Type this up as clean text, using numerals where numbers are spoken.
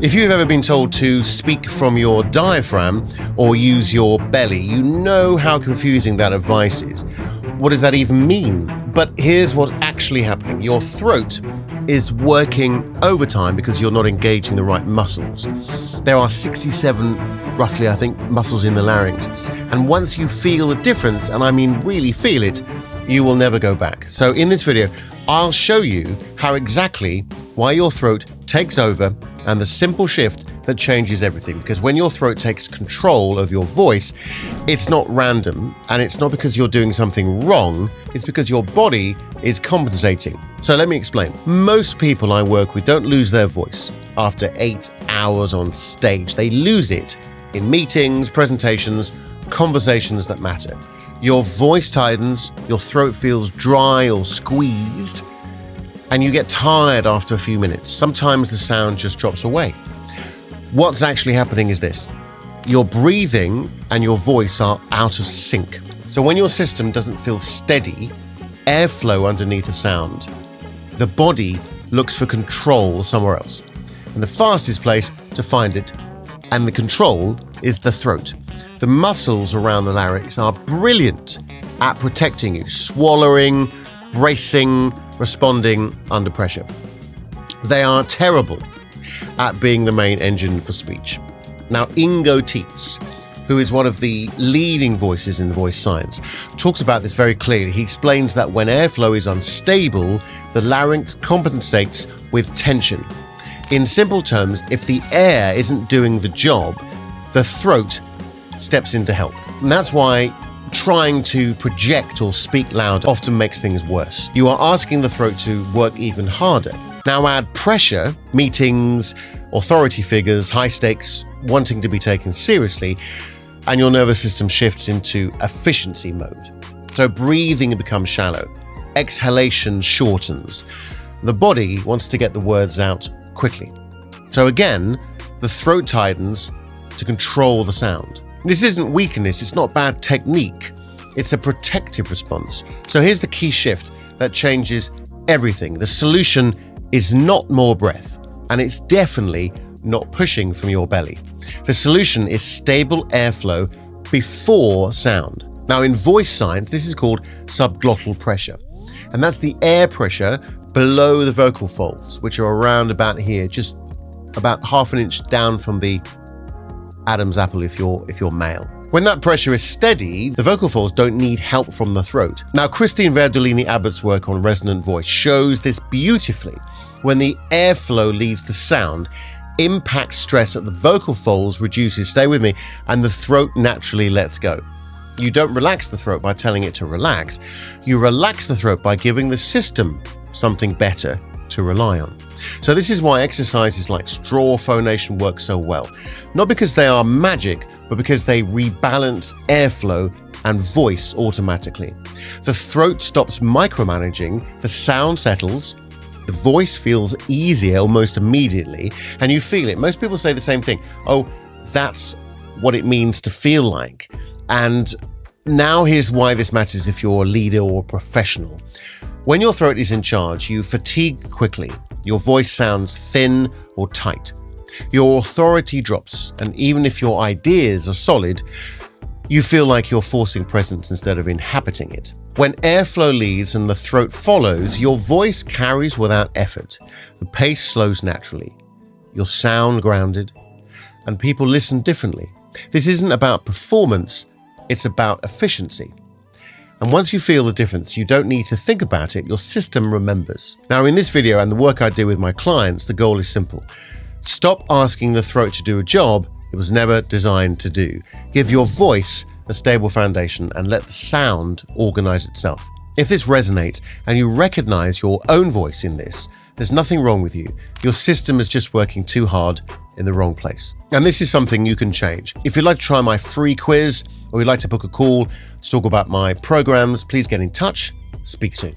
If you've ever been told to speak from your diaphragm or use your belly, you know how confusing that advice is. What does that even mean? But here's what's actually happening. Your throat is working overtime because you're not engaging the right muscles. There are 67, roughly, I think, muscles in the larynx. And once you feel the difference, and I mean really feel it, you will never go back. So in this video, I'll show you how exactly why your throat takes over and the simple shift that changes everything. Because when your throat takes control of your voice, it's not random, and it's not because you're doing something wrong, it's because your body is compensating. So let me explain. Most people I work with don't lose their voice after 8 hours on stage. They lose it in meetings, presentations, conversations that matter. Your voice tightens, your throat feels dry or squeezed, and you get tired after a few minutes. Sometimes the sound just drops away. What's actually happening is this. Your breathing and your voice are out of sync. So when your system doesn't feel steady, airflow underneath the sound, the body looks for control somewhere else. And the fastest place to find it and the control is the throat. The muscles around the larynx are brilliant at protecting you, swallowing, bracing, responding under pressure. They are terrible at being the main engine for speech. Now, Ingo Tietz, who is one of the leading voices in voice science, talks about this very clearly. He explains that when airflow is unstable, the larynx compensates with tension. In simple terms, if the air isn't doing the job, the throat steps in to help. And that's why trying to project or speak loud often makes things worse. You are asking the throat to work even harder. Now add pressure, meetings, authority figures, high stakes, wanting to be taken seriously, and your nervous system shifts into efficiency mode. So breathing becomes shallow, exhalation shortens. The body wants to get the words out quickly. So again, the throat tightens to control the sound. This isn't weakness, it's not bad technique, it's a protective response. So here's the key shift that changes everything. The solution is not more breath, and it's definitely not pushing from your belly. The solution is stable airflow before sound. Now in voice science, this is called subglottal pressure, and that's the air pressure below the vocal folds, which are around about here, just about half an inch down from the Adam's apple if you're male. When that pressure is steady, the vocal folds don't need help from the throat. Now, Christine Verdolini-Abbott's work on resonant voice shows this beautifully. When the airflow leads the sound, impact stress at the vocal folds reduces, stay with me, and the throat naturally lets go. You don't relax the throat by telling it to relax. You relax the throat by giving the system something better to rely on. So this is why exercises like straw phonation work so well. Not because they are magic, but because they rebalance airflow and voice automatically. The throat stops micromanaging, the sound settles, the voice feels easier almost immediately, and you feel it. Most people say the same thing. Oh, that's what it means to feel like. And now here's why this matters if you're a leader or a professional. When your throat is in charge, you fatigue quickly. Your voice sounds thin or tight. Your authority drops, and even if your ideas are solid, you feel like you're forcing presence instead of inhabiting it. When airflow leads and the throat follows, your voice carries without effort. The pace slows naturally. You'll sound grounded, and people listen differently. This isn't about performance, it's about efficiency. And once you feel the difference, you don't need to think about it, your system remembers. Now in this video and the work I do with my clients, the goal is simple. Stop asking the throat to do a job it was never designed to do. Give your voice a stable foundation and let the sound organize itself. If this resonates and you recognize your own voice in this, there's nothing wrong with you. Your system is just working too hard in the wrong place. And this is something you can change. If you'd like to try my free quiz or you'd like to book a call to talk about my programs, please get in touch. Speak soon.